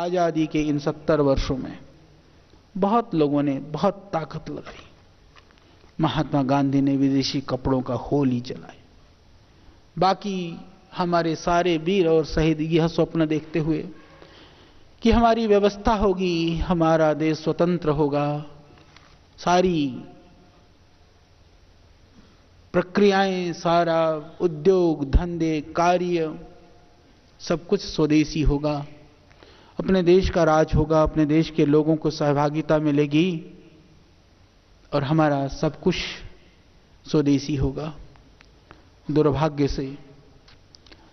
आजादी के इन 70 वर्षों में बहुत लोगों ने बहुत ताकत लगाई। महात्मा गांधी ने विदेशी कपड़ों का होल ही चलाए। बाकी हमारे सारे वीर और शहीद यह स्वप्न देखते हुए कि हमारी व्यवस्था होगी, हमारा देश स्वतंत्र होगा, सारी प्रक्रियाएं, सारा उद्योग धंधे कार्य सब कुछ स्वदेशी होगा, अपने देश का राज होगा, अपने देश के लोगों को सहभागिता मिलेगी और हमारा सब कुछ स्वदेशी होगा। दुर्भाग्य से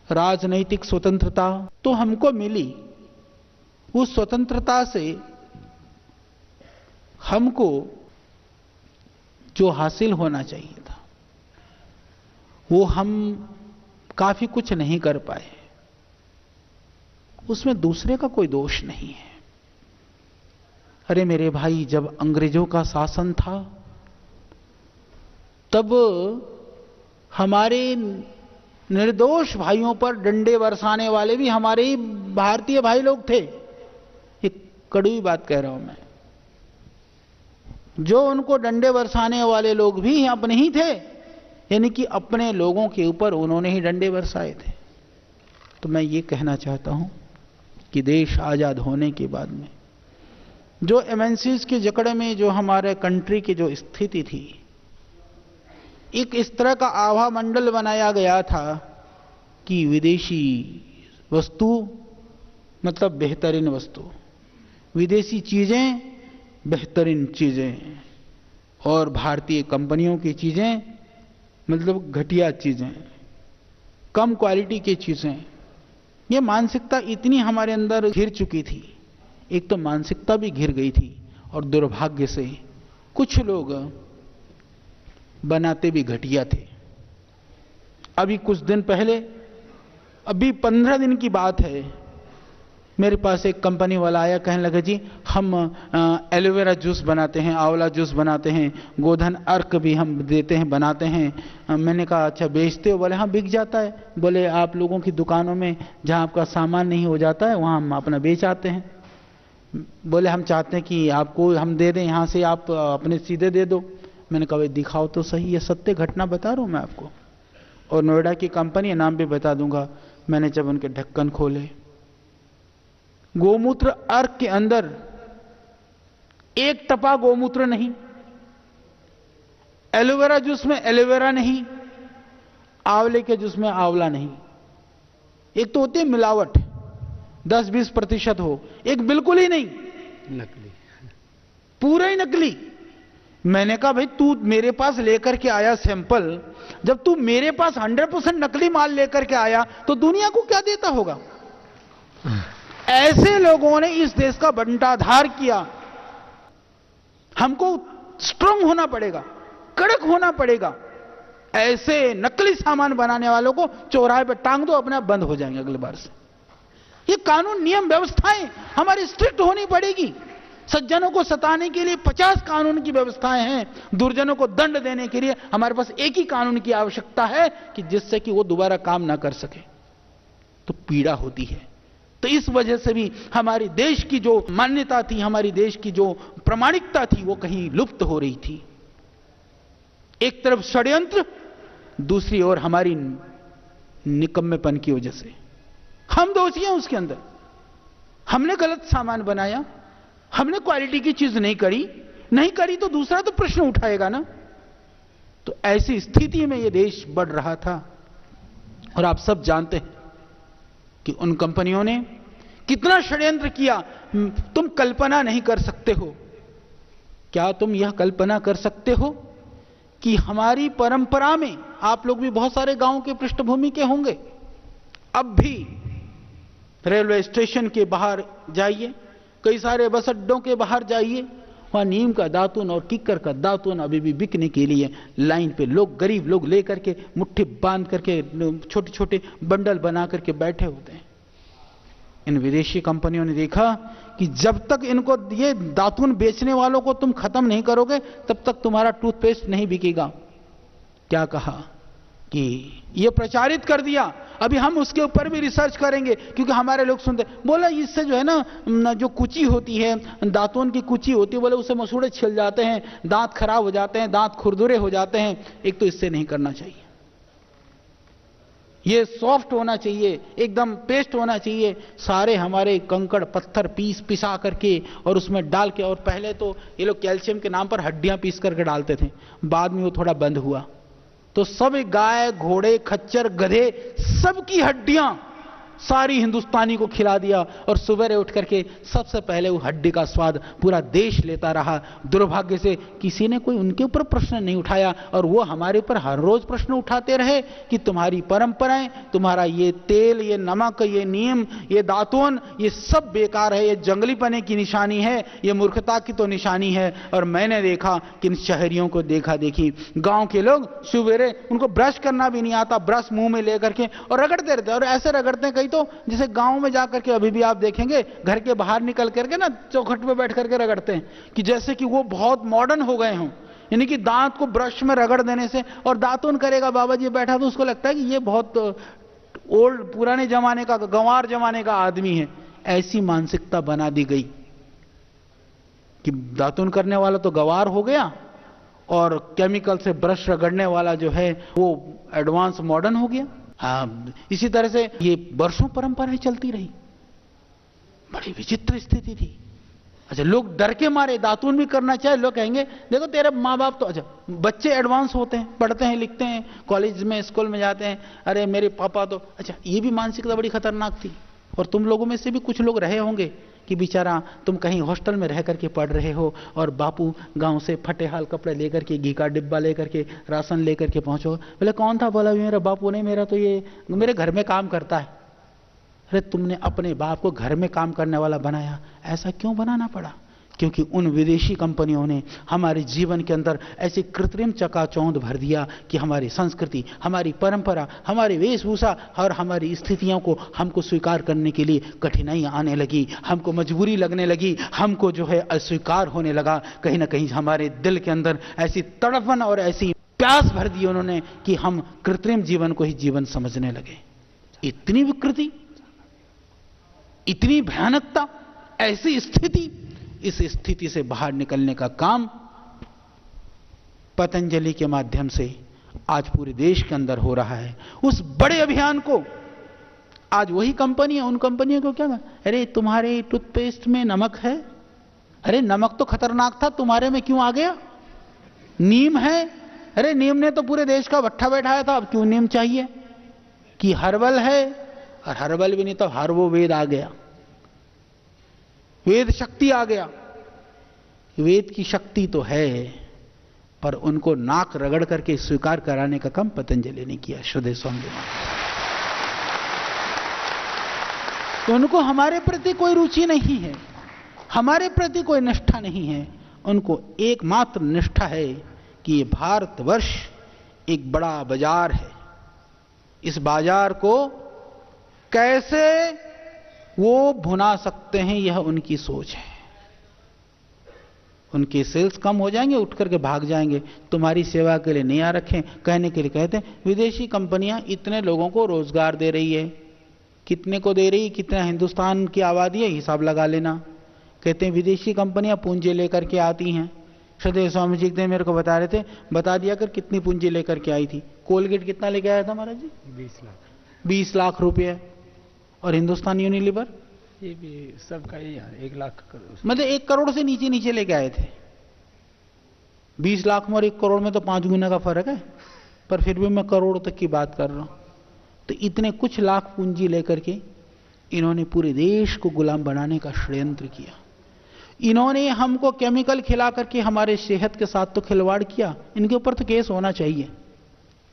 राजनैतिक स्वतंत्रता तो हमको मिली, उस स्वतंत्रता से हमको जो हासिल होना चाहिए था वो हम काफी कुछ नहीं कर पाए। उसमें दूसरे का कोई दोष नहीं है। अरे मेरे भाई, जब अंग्रेजों का शासन था तब हमारे निर्दोष भाइयों पर डंडे बरसाने वाले भी हमारे ही भारतीय भाई लोग थे। ये कड़वी बात कह रहा हूं मैं। जो उनको डंडे बरसाने वाले लोग भी अपने ही थे, यानी कि अपने लोगों के ऊपर उन्होंने ही डंडे बरसाए थे। तो मैं ये कहना चाहता हूं कि देश आजाद होने के बाद में जो एमएनसीज के जकड़े में जो हमारे कंट्री की जो स्थिति थी, एक इस तरह का आभा मंडल बनाया गया था कि विदेशी वस्तु मतलब बेहतरीन वस्तु, विदेशी चीजें बेहतरीन चीजें और भारतीय कंपनियों की चीजें मतलब घटिया चीजें, कम क्वालिटी की चीजें। ये मानसिकता इतनी हमारे अंदर घिर चुकी थी। एक तो मानसिकता भी घिर गई थी और दुर्भाग्य से कुछ लोग बनाते भी घटिया थे। अभी कुछ दिन पहले, अभी 15 दिन की बात है, मेरे पास एक कंपनी वाला आया, कहने लगा जी हम एलोवेरा जूस बनाते हैं, आंवला जूस बनाते हैं, गोधन अर्क भी हम देते हैं, बनाते हैं। मैंने कहा अच्छा बेचते हो? बोले हाँ बिक जाता है। बोले आप लोगों की दुकानों में जहां आपका सामान नहीं हो जाता है वहां हम अपना बेच आते हैं। बोले हम चाहते हैं कि आपको हम दे दें, यहां से आप अपने सीधे दे दो। मैंने कहा भाई दिखाओ तो सही, ये सत्य घटना बता रहा हूं मैं आपको, और नोएडा की कंपनी है, नाम भी बता दूंगा। मैंने जब उनके ढक्कन खोले, गोमूत्र अर्क के अंदर एक टपा गोमूत्र नहीं, एलोवेरा जूस में एलोवेरा नहीं, आंवले के जूस में आंवला नहीं। एक तो होती है मिलावट 10-20% हो, एक बिल्कुल ही नहीं, नकली, पूरा ही नकली। मैंने कहा भाई तू मेरे पास लेकर के आया सैंपल, जब तू मेरे पास 100% नकली माल लेकर के आया तो दुनिया को क्या देता होगा? ऐसे लोगों ने इस देश का बंटाधार किया। हमको स्ट्रांग होना पड़ेगा, कड़क होना पड़ेगा। ऐसे नकली सामान बनाने वालों को चौराहे पर टांग दो, अपने आप बंद हो जाएंगे अगली बार से। ये कानून नियम व्यवस्थाएं हमारी स्ट्रिक्ट होनी पड़ेगी। सज्जनों को सताने के लिए 50 कानून की व्यवस्थाएं हैं, दुर्जनों को दंड देने के लिए हमारे पास एक ही कानून की आवश्यकता है कि जिससे कि वो दोबारा काम ना कर सके। तो पीड़ा होती है। तो इस वजह से भी हमारी देश की जो मान्यता थी, हमारी देश की जो प्रामाणिकता थी, वो कहीं लुप्त हो रही थी। एक तरफ षड्यंत्र, दूसरी ओर हमारी निकम्मेपन की वजह से हम दोषी हैं उसके अंदर। हमने गलत सामान बनाया, हमने क्वालिटी की चीज नहीं करी तो दूसरा तो प्रश्न उठाएगा ना। तो ऐसी स्थिति में यह देश बढ़ रहा था। और आप सब जानते हैं कि उन कंपनियों ने कितना षड्यंत्र किया, तुम कल्पना नहीं कर सकते हो। क्या तुम यह कल्पना कर सकते हो कि हमारी परंपरा में, आप लोग भी बहुत सारे गांव के पृष्ठभूमि के होंगे, अब भी रेलवे स्टेशन के बाहर जाइए, कई सारे बस अड्डों के बाहर जाइए, वहां नीम का दातुन और किक्कर का दातुन अभी भी बिकने के लिए लाइन पे लोग, गरीब लोग लेकर के मुट्ठी बांध करके छोटे छोटे बंडल बना करके बैठे होते हैं। इन विदेशी कंपनियों ने देखा कि जब तक इनको ये दातुन बेचने वालों को तुम खत्म नहीं करोगे तब तक तुम्हारा टूथपेस्ट नहीं बिकेगा। क्या कहा? कि ये प्रचारित कर दिया, अभी हम उसके ऊपर भी रिसर्च करेंगे क्योंकि हमारे लोग सुनते। बोला इससे जो है ना जो कुची होती है, दांतों की कुची होती है, बोले उससे मसूड़े छिल जाते हैं, दांत खराब हो जाते हैं, दांत खुरदुरे हो जाते हैं। एक तो इससे नहीं करना चाहिए, ये सॉफ्ट होना चाहिए, एकदम पेस्ट होना चाहिए। सारे हमारे कंकड़ पत्थर पिसा करके और उसमें डाल के, और पहले तो ये लोग कैल्शियम के नाम पर हड्डियां पीस करके डालते थे, बाद में वो थोड़ा बंद हुआ। तो सब गाय घोड़े खच्चर गधे सबकी हड्डियां सारी हिंदुस्तानी को खिला दिया, और सुबह उठ करके सबसे पहले वो हड्डी का स्वाद पूरा देश लेता रहा। दुर्भाग्य से किसी ने कोई उनके ऊपर प्रश्न नहीं उठाया, और वो हमारे ऊपर हर रोज प्रश्न उठाते रहे कि तुम्हारी परंपराएं, तुम्हारा ये तेल, ये नमक, ये नीम, ये दातून, ये सब बेकार है, ये जंगलीपने की निशानी है, ये मूर्खता की तो निशानी है। और मैंने देखा कि इन शहरियों को देखा देखी, गांव के लोग सुबेरे उनको ब्रश करना भी नहीं आता, ब्रश मुंह में लेकर के और रगड़ते रहते, और ऐसे रगड़ते हैं कई तो जैसे गांव में जाकर के अभी भी आप देखेंगे घर के बाहर निकल करके ना चौखट पे बैठ करके रगड़ते हैं कि जैसे कि वो बहुत मॉडर्न हो गए हों। यानी कि दांत को ब्रश में रगड़ देने से, और दातून करेगा बाबा जी बैठा तो उसको लगता है कि ये बहुत ओल्ड पुराने जमाने का, गंवार जमाने का आदमी है। ऐसी मानसिकता बना दी गई कि दातून करने वाला तो गंवार हो गया, और केमिकल से ब्रश रगड़ने वाला जो है वो एडवांस मॉडर्न हो गया। इसी तरह से ये वर्षों परंपराएं चलती रही, बड़ी विचित्र स्थिति थी। अच्छा, लोग डर के मारे दातून भी करना चाहे, लोग कहेंगे देखो तेरे माँ बाप तो, अच्छा बच्चे एडवांस होते हैं, पढ़ते हैं लिखते हैं, कॉलेज में स्कूल में जाते हैं, अरे मेरे पापा तो, अच्छा ये भी मानसिकता बड़ी खतरनाक थी। और तुम लोगों में से भी कुछ लोग रहे होंगे कि बेचारा तुम कहीं हॉस्टल में रह करके पढ़ रहे हो, और बापू गांव से फटे हाल कपड़े लेकर के, घी का डिब्बा लेकर के, राशन लेकर के पहुंचो। बोले कौन था? बोला मेरा बापू नहीं, मेरा तो ये मेरे घर में काम करता है। अरे तुमने अपने बाप को घर में काम करने वाला बनाया, ऐसा क्यों बनाना पड़ा? क्योंकि उन विदेशी कंपनियों ने हमारे जीवन के अंदर ऐसी कृत्रिम चकाचौंध भर दिया कि हमारी संस्कृति, हमारी परंपरा, हमारी वेशभूषा और हमारी स्थितियों को हमको स्वीकार करने के लिए कठिनाई आने लगी, हमको मजबूरी लगने लगी, हमको जो है अस्वीकार होने लगा। कहीं ना कहीं हमारे दिल के अंदर ऐसी तड़पन और ऐसी प्यास भर दी उन्होंने कि हम कृत्रिम जीवन को ही जीवन समझने लगे। इतनी विकृति, इतनी भयानकता, ऐसी स्थिति, इस स्थिति से बाहर निकलने का काम पतंजलि के माध्यम से आज पूरे देश के अंदर हो रहा है। उस बड़े अभियान को आज वही कंपनियां, उन कंपनियों को क्या, अरे तुम्हारे टूथपेस्ट में नमक है, अरे नमक तो खतरनाक था, तुम्हारे में क्यों आ गया? नीम है, अरे नीम ने तो पूरे देश का भट्ठा बैठाया था, अब क्यों नीम चाहिए? कि हर्बल है, और हर्बल भी नहीं तो हर्वो वेद आ गया, वेद शक्ति आ गया। वेद की शक्ति तो है, पर उनको नाक रगड़ करके स्वीकार कराने का काम पतंजलि ने किया, श्रद्धेय स्वामी जी। तो उनको हमारे प्रति कोई रुचि नहीं है, हमारे प्रति कोई निष्ठा नहीं है। उनको एकमात्र निष्ठा है कि ये भारतवर्ष एक बड़ा बाजार है, इस बाजार को कैसे वो भुना सकते हैं, यह उनकी सोच है। उनके सेल्स कम हो जाएंगे, उठ करके भाग जाएंगे, तुम्हारी सेवा के लिए नहीं आ रखे, कहने के लिए कहते हैं। विदेशी कंपनियां इतने लोगों को रोजगार दे रही है, कितने को दे रही, कितना हिंदुस्तान की आबादी है, हिसाब लगा लेना। कहते हैं विदेशी कंपनियां पूंजी लेकर के आती हैं। श्रद्धेय स्वामी जी एक दिन मेरे को बता रहे थे, बता दिया कर कितनी पूंजी लेकर के आई थी। कोलगेट कितना लेके आया था महाराज जी? 20 लाख रुपये। और हिंदुस्तान यूनिलीवर ये भी सबका ही 1 लाख करोड़, मतलब 1 करोड़ से नीचे नीचे लेके आए थे। 20 लाख में और 1 करोड़ में तो 5 गुना का फर्क है, पर फिर भी मैं करोड़ तक की बात कर रहा हूं। तो इतने कुछ लाख पूंजी लेकर के इन्होंने पूरे देश को गुलाम बनाने का षड्यंत्र किया। इन्होंने हमको केमिकल खिला करके हमारे सेहत के साथ तो खिलवाड़ किया। इनके ऊपर तो केस होना चाहिए।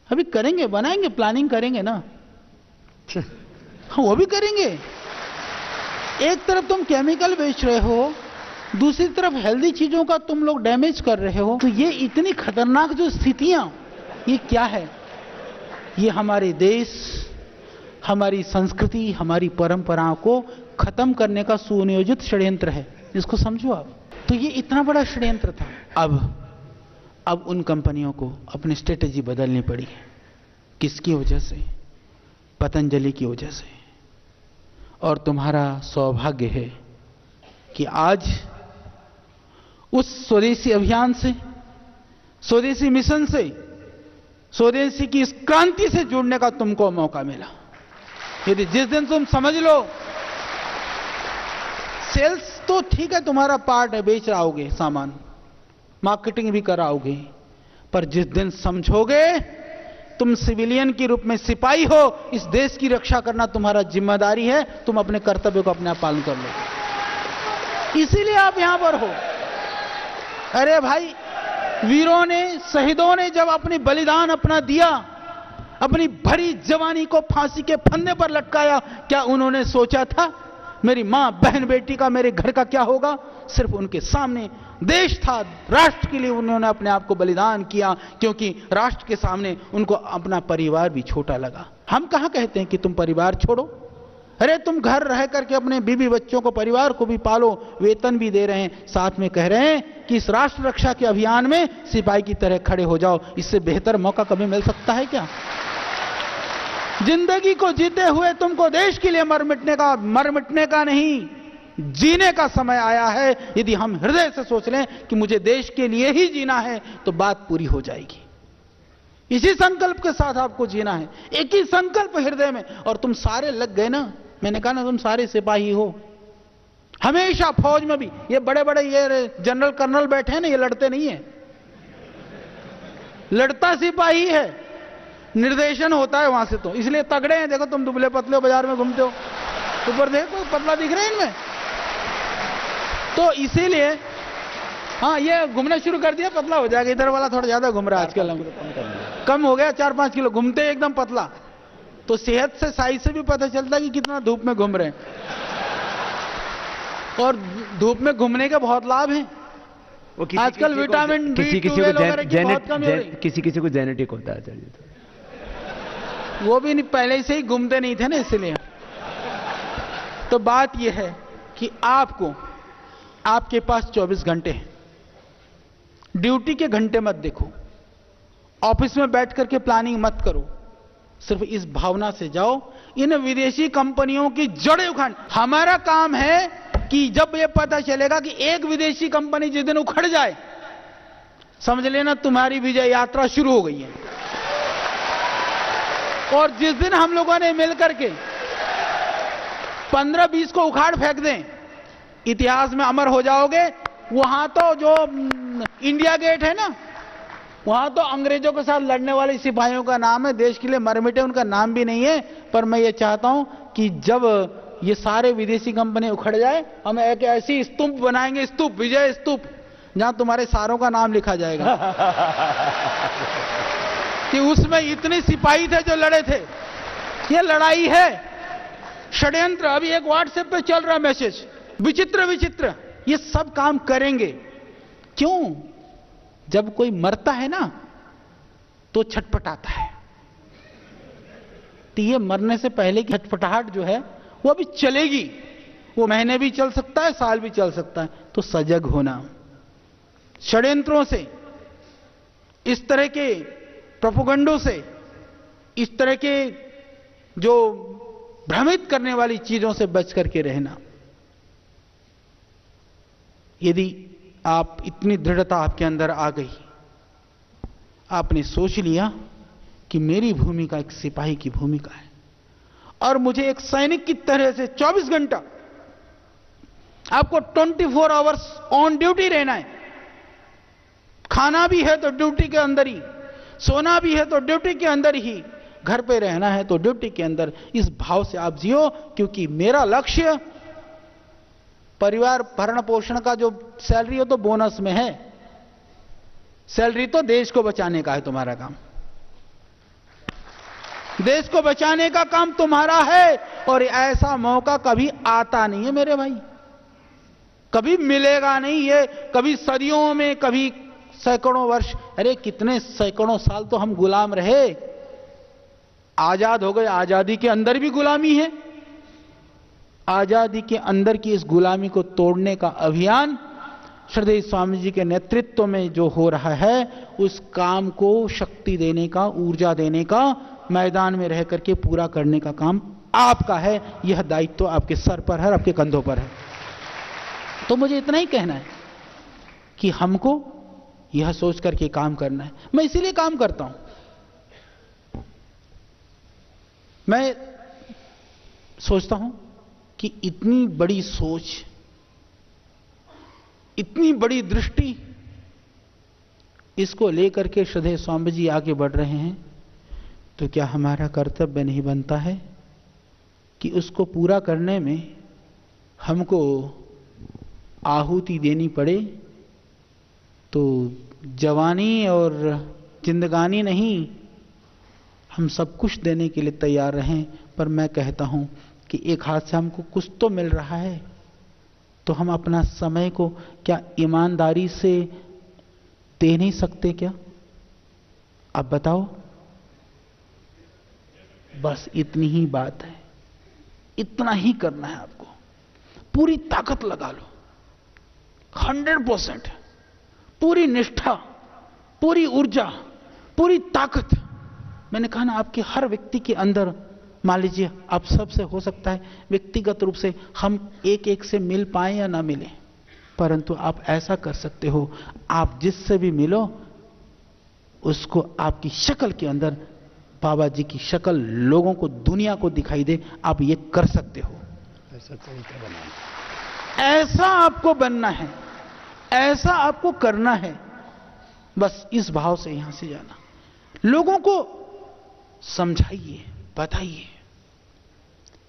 अभी करेंगे, बनाएंगे, प्लानिंग करेंगे ना, हाँ वो भी करेंगे। एक तरफ तुम केमिकल बेच रहे हो, दूसरी तरफ हेल्दी चीजों का तुम लोग डैमेज कर रहे हो। तो ये इतनी खतरनाक जो स्थितियां, ये क्या है? ये हमारे देश, हमारी संस्कृति, हमारी परंपराओं को खत्म करने का सुनियोजित षड्यंत्र है। इसको समझो आप। तो ये इतना बड़ा षड्यंत्र था। अब उन कंपनियों को अपनी स्ट्रेटेजी बदलनी पड़ी। किसकी वजह से? पतंजलि की वजह से। और तुम्हारा सौभाग्य है कि आज उस स्वदेशी अभियान से, स्वदेशी मिशन से, स्वदेशी की इस क्रांति से जुड़ने का तुमको मौका मिला। यदि जिस दिन तुम समझ लो, सेल्स तो ठीक है, तुम्हारा पार्ट है, बेच रहोगे सामान, मार्केटिंग भी कराओगे, पर जिस दिन समझोगे तुम सिविलियन के रूप में सिपाही हो, इस देश की रक्षा करना तुम्हारा जिम्मेदारी है, तुम अपने कर्तव्य को अपने आप पालन कर लोगे। इसीलिए आप यहां पर हो। अरे भाई, वीरों ने, शहीदों ने जब अपनी बलिदान अपना दिया, अपनी भरी जवानी को फांसी के फंदे पर लटकाया, क्या उन्होंने सोचा था मेरी मां, बहन, बेटी का, मेरे घर का क्या होगा? सिर्फ उनके सामने देश था, राष्ट्र के लिए उन्होंने अपने आप को बलिदान किया, क्योंकि राष्ट्र के सामने उनको अपना परिवार भी छोटा लगा। हम कहां कहते हैं कि तुम परिवार छोड़ो? अरे तुम घर रह करके अपने बीवी बच्चों को, परिवार को भी पालो, वेतन भी दे रहे हैं, साथ में कह रहे हैं कि इस राष्ट्र रक्षा के अभियान में सिपाही की तरह खड़े हो जाओ। इससे बेहतर मौका कभी मिल सकता है क्या? जिंदगी को जीते हुए तुमको देश के लिए मर मिटने का नहीं, जीने का समय आया है। यदि हम हृदय से सोच लें कि मुझे देश के लिए ही जीना है, तो बात पूरी हो जाएगी। इसी संकल्प के साथ आपको जीना है, एक ही संकल्प हृदय में। और तुम सारे लग गए ना, मैंने कहा ना, तुम सारे सिपाही हो। हमेशा फौज में भी ये बड़े बड़े ये जनरल कर्नल बैठे हैं ना, ये लड़ते नहीं है, लड़ता सिपाही है, निर्देशन होता है वहां से। तो इसलिए तगड़े हैं। देखो तुम दुबले पतले हो, बाजार में घूमते हो, ऊपर देखो पतला दिख रहे हैं इनमें। तो इसीलिए हाँ, ये घूमना शुरू कर दिया, पतला हो जाएगा। इधर वाला थोड़ा ज्यादा घूम रहा है आजकल, कम हो गया, 4-5 किलो, घूमते एकदम पतला। तो सेहत से, साइज से भी पता चलता है कि कितना धूप में घूम रहे हैं। और धूप में घूमने के बहुत लाभ हैं। आजकल विटामिन डी, किसी किसी को जेनेटिक होता है, वो भी नहीं, पहले से ही घूमते नहीं थे ना, इसलिए। तो बात यह है कि आपको, आपके पास 24 घंटे हैं। ड्यूटी के घंटे मत देखो, ऑफिस में बैठ करके प्लानिंग मत करो, सिर्फ इस भावना से जाओ, इन विदेशी कंपनियों की जड़ें उखाड़। हमारा काम है कि जब यह पता चलेगा कि एक विदेशी कंपनी जिस दिन उखड़ जाए, समझ लेना तुम्हारी विजय यात्रा शुरू हो गई है। और जिस दिन हम लोगों ने मिलकर के 15-20 को उखाड़ फेंक दें, इतिहास में अमर हो जाओगे। वहां तो जो इंडिया गेट है ना, वहां तो अंग्रेजों के साथ लड़ने वाले सिपाहियों का नाम है, देश के लिए मर मिटे उनका नाम भी नहीं है। पर मैं ये चाहता हूं कि जब ये सारे विदेशी कंपनी उखड़ जाए, हम एक ऐसी स्तूप बनाएंगे, स्तूप, विजय स्तूप, जहां तुम्हारे सारों का नाम लिखा जाएगा कि उसमें इतने सिपाही थे जो लड़े थे। ये लड़ाई है, षड्यंत्र। अभी एक व्हाट्सएप पे चल रहा मैसेज, विचित्र विचित्र, ये सब काम करेंगे। क्यों? जब कोई मरता है ना, तो छटपटाता है। तो ये मरने से पहले की छटपटाहट जो है, वो अभी चलेगी। वो महीने भी चल सकता है, साल भी चल सकता है। तो सजग होना, षड्यंत्रों से, इस तरह के प्रोपेगेंडों से, इस तरह के जो भ्रमित करने वाली चीजों से बच करके रहना। यदि आप, इतनी दृढ़ता आपके अंदर आ गई, आपने सोच लिया कि मेरी भूमिका एक सिपाही की भूमिका है, और मुझे एक सैनिक की तरह से 24 घंटा आपको 24 आवर्स ऑन ड्यूटी रहना है। खाना भी है तो ड्यूटी के अंदर ही, सोना भी है तो ड्यूटी के अंदर ही, घर पे रहना है तो ड्यूटी के अंदर। इस भाव से आप जियो, क्योंकि मेरा लक्ष्य परिवार भरण पोषण का, जो सैलरी हो तो बोनस में है, सैलरी तो देश को बचाने का है। तुम्हारा काम देश को बचाने का काम तुम्हारा है। और ऐसा मौका कभी आता नहीं है मेरे भाई, कभी मिलेगा नहीं। ये कभी सदियों में, कभी सैकड़ों वर्ष, अरे कितने सैकड़ों साल तो हम गुलाम रहे, आजाद हो गए। आजादी के अंदर भी गुलामी है। आजादी के अंदर की इस गुलामी को तोड़ने का अभियान श्रद्धेय स्वामी जी के नेतृत्व में जो हो रहा है, उस काम को शक्ति देने का, ऊर्जा देने का मैदान में रह करके पूरा करने का काम आपका है। यह दायित्व आपके सर पर है, आपके कंधों पर है। तो मुझे इतना ही कहना है कि हमको यह सोच करके काम करना है। मैं इसीलिए काम करता हूं। मैं सोचता हूं कि इतनी बड़ी सोच, इतनी बड़ी दृष्टि, इसको लेकर के श्रद्धेय स्वामी जी आगे बढ़ रहे हैं, तो क्या हमारा कर्तव्य नहीं बनता है कि उसको पूरा करने में हमको आहुति देनी पड़े? तो जवानी और जिंदगानी नहीं, हम सब कुछ देने के लिए तैयार रहें। पर मैं कहता हूं कि एक हाथ से हमको कुछ तो मिल रहा है, तो हम अपना समय को क्या ईमानदारी से दे नहीं सकते क्या? अब बताओ। बस इतनी ही बात है, इतना ही करना है आपको। पूरी ताकत लगा लो, 100%, पूरी निष्ठा, पूरी ऊर्जा, पूरी ताकत। मैंने कहा ना, आपके हर व्यक्ति के अंदर, मान लीजिए आप सबसे हो सकता है व्यक्तिगत रूप से हम एक एक से मिल पाए या ना मिले, परंतु आप ऐसा कर सकते हो, आप जिससे भी मिलो उसको आपकी शक्ल के अंदर बाबा जी की शक्ल लोगों को, दुनिया को दिखाई दे। आप ये कर सकते हो। ऐसा तरीका बनाना, ऐसा आपको बनना है, ऐसा आपको करना है। बस इस भाव से यहां से जाना, लोगों को समझाइए, बताइए।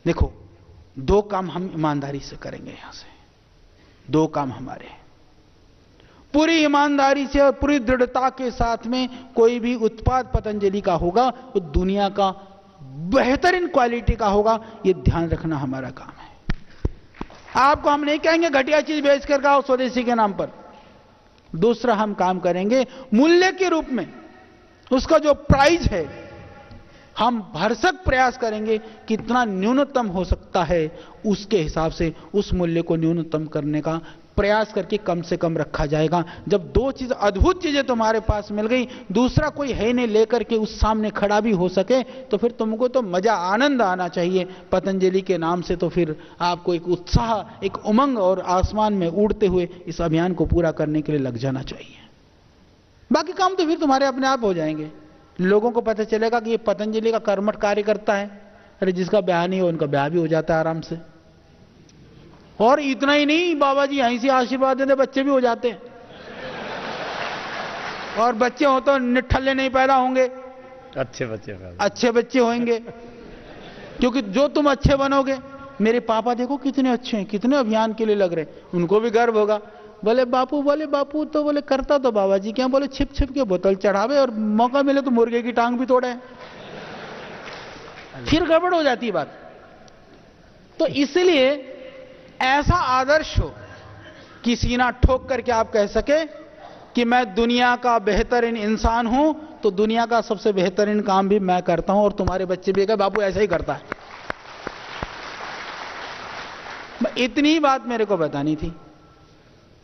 देखो, दो काम हम ईमानदारी से करेंगे। यहां से दो काम हमारे हैं। पूरी ईमानदारी से और पूरी दृढ़ता के साथ में कोई भी उत्पाद पतंजलि का होगा, वो दुनिया का बेहतरीन क्वालिटी का होगा। ये ध्यान रखना हमारा काम है। आपको हम नहीं कहेंगे घटिया चीज बेच कर खाओ स्वदेशी के नाम पर। दूसरा हम काम करेंगे मूल्य के रूप में, उसका जो प्राइस है हम भरसक प्रयास करेंगे कितना न्यूनतम हो सकता है, उसके हिसाब से उस मूल्य को न्यूनतम करने का प्रयास करके कम से कम रखा जाएगा। जब दो चीज, अद्भुत चीजें तुम्हारे पास मिल गई, दूसरा कोई है नहीं लेकर के उस सामने खड़ा भी हो सके, तो फिर तुमको तो मजा, आनंद आना चाहिए पतंजलि के नाम से। तो फिर आपको एक उत्साह, एक उमंग और आसमान में उड़ते हुए इस अभियान को पूरा करने के लिए लग जाना चाहिए। बाकी काम तो फिर तुम्हारे अपने आप हो जाएंगे। लोगों को पता चलेगा कि ये पतंजलि का कर्मठ कार्य करता है। अरे जिसका ब्याह नहीं हो उनका ब्याह भी हो जाता है आराम से। और इतना ही नहीं, बाबा जी यहीं से आशीर्वाद देते, बच्चे भी हो जाते हैं। और बच्चे हो तो निठल्ले नहीं पैदा होंगे, अच्छे बच्चे पैदा, अच्छे बच्चे होंगे। क्योंकि जो तुम अच्छे बनोगे, मेरे पापा देखो कितने अच्छे हैं, कितने अभियान के लिए लग रहे, उनको भी गर्व होगा। बोले बापू तो बोले करता तो बाबा जी क्या, बोले छिप छिप के बोतल चढ़ावे और मौका मिले तो मुर्गे की टांग भी तोड़े। फिर गड़बड़ हो जाती है बात। तो इसलिए ऐसा आदर्श हो कि सीना ठोक करके आप कह सके कि मैं दुनिया का बेहतरीन इंसान हूं, तो दुनिया का सबसे बेहतरीन काम भी मैं करता हूं और तुम्हारे बच्चे भी कहे बापू ऐसा ही करता है। इतनी बात मेरे को बतानी थी।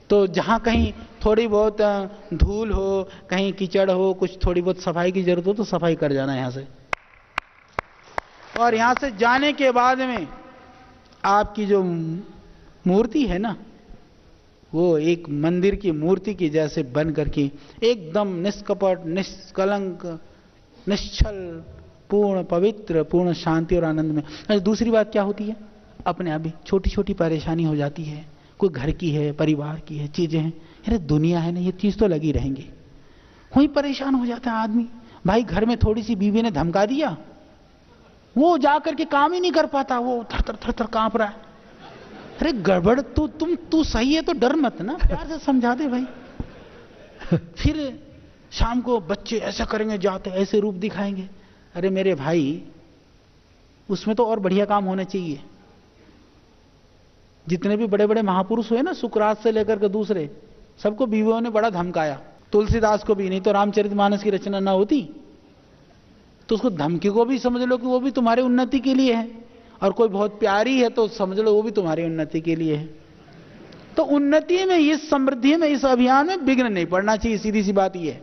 तो जहां कहीं थोड़ी बहुत धूल हो, कहीं कीचड़ हो, कुछ थोड़ी बहुत सफाई की जरूरत हो तो सफाई कर जाना यहां से। और यहां से जाने के बाद में आपकी जो मूर्ति है ना, वो एक मंदिर की मूर्ति की जैसे बन करके एकदम निष्कपट, निष्कलंक, निश्चल, पूर्ण पवित्र, पूर्ण शांति और आनंद में। और दूसरी बात क्या होती है, अपने आप भी छोटी छोटी परेशानी हो जाती है, कोई घर की है, परिवार की है, चीजें हैं, अरे दुनिया है ना, ये चीज तो लगी रहेंगी। वही परेशान हो जाता है आदमी। भाई घर में थोड़ी सी बीवी ने धमका दिया, वो जाकर के काम ही नहीं कर पाता, वो थर थर थर थर कांप रहा है। अरे गड़बड़, तू सही है तो डर मत ना, प्यार से समझा दे भाई। फिर शाम को बच्चे ऐसा करेंगे, जाते ऐसे रूप दिखाएंगे। अरे मेरे भाई, उसमें तो और बढ़िया काम होने चाहिए। जितने भी बड़े बड़े महापुरुष हुए ना, सुकरात से लेकर के दूसरे, सबको बीवियों ने बड़ा धमकाया। तुलसीदास को भी, नहीं तो रामचरितमानस की रचना ना होती। तो उसको धमकी को भी समझ लो कि वो भी तुम्हारी उन्नति के लिए है, और कोई बहुत प्यारी है तो समझ लो वो भी तुम्हारी उन्नति के लिए है। तो उन्नति में, इस समृद्धि में, इस अभियान में विघ्न नहीं पड़ना चाहिए। सीधी सी बात ये है,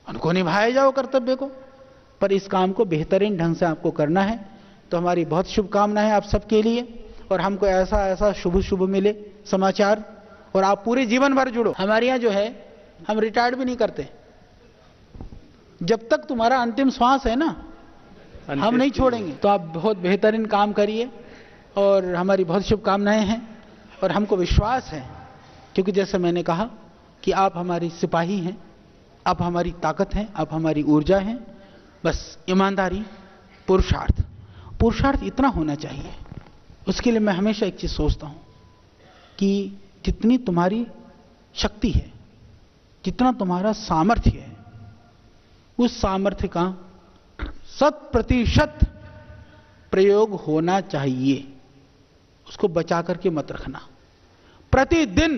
उनको निभाए जाओ कर्तव्य को। पर इस काम को बेहतरीन ढंग से आपको करना है। तो हमारी बहुत शुभकामनाएं आप सबके लिए, और हमको ऐसा ऐसा शुभ शुभ मिले समाचार, और आप पूरे जीवन भर जुड़ो। हमारे यहाँ जो है, हम रिटायर्ड भी नहीं करते। जब तक तुम्हारा अंतिम श्वास है ना, हम नहीं छोड़ेंगे। तो आप बहुत बेहतरीन काम करिए, और हमारी बहुत शुभकामनाएं हैं, और हमको विश्वास है, क्योंकि जैसे मैंने कहा कि आप हमारी सिपाही हैं, आप हमारी ताकत हैं, आप हमारी ऊर्जा हैं। बस ईमानदारी, पुरुषार्थ, पुरुषार्थ इतना होना चाहिए। उसके लिए मैं हमेशा एक चीज सोचता हूं कि जितनी तुम्हारी शक्ति है, जितना तुम्हारा सामर्थ्य है, उस सामर्थ्य का 100% प्रयोग होना चाहिए। उसको बचा करके मत रखना। प्रतिदिन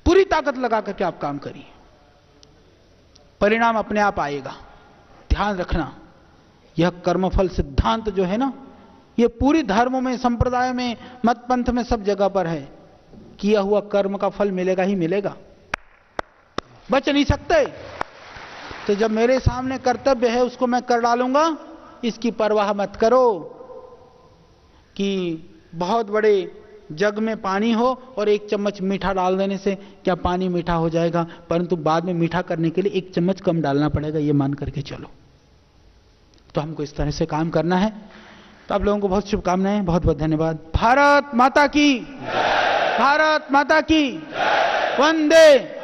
पूरी ताकत लगा करके आप काम करिए, परिणाम अपने आप आएगा। ध्यान रखना, यह कर्मफल सिद्धांत जो है ना, यह पूरी धर्मों में, संप्रदाय में, मत पंथ में, सब जगह पर है। किया हुआ कर्म का फल मिलेगा ही मिलेगा, बच नहीं सकते। तो जब मेरे सामने कर्तव्य है, उसको मैं कर डालूंगा, इसकी परवाह मत करो कि बहुत बड़े जग में पानी हो और एक चम्मच मीठा डाल देने से क्या पानी मीठा हो जाएगा, परंतु बाद में मीठा करने के लिए एक चम्मच कम डालना पड़ेगा, ये मान करके चलो। तो हमको इस तरह से काम करना है। तो आप लोगों को बहुत शुभकामनाएं, बहुत बहुत धन्यवाद। भारत माता की, भारत माता की, वंदे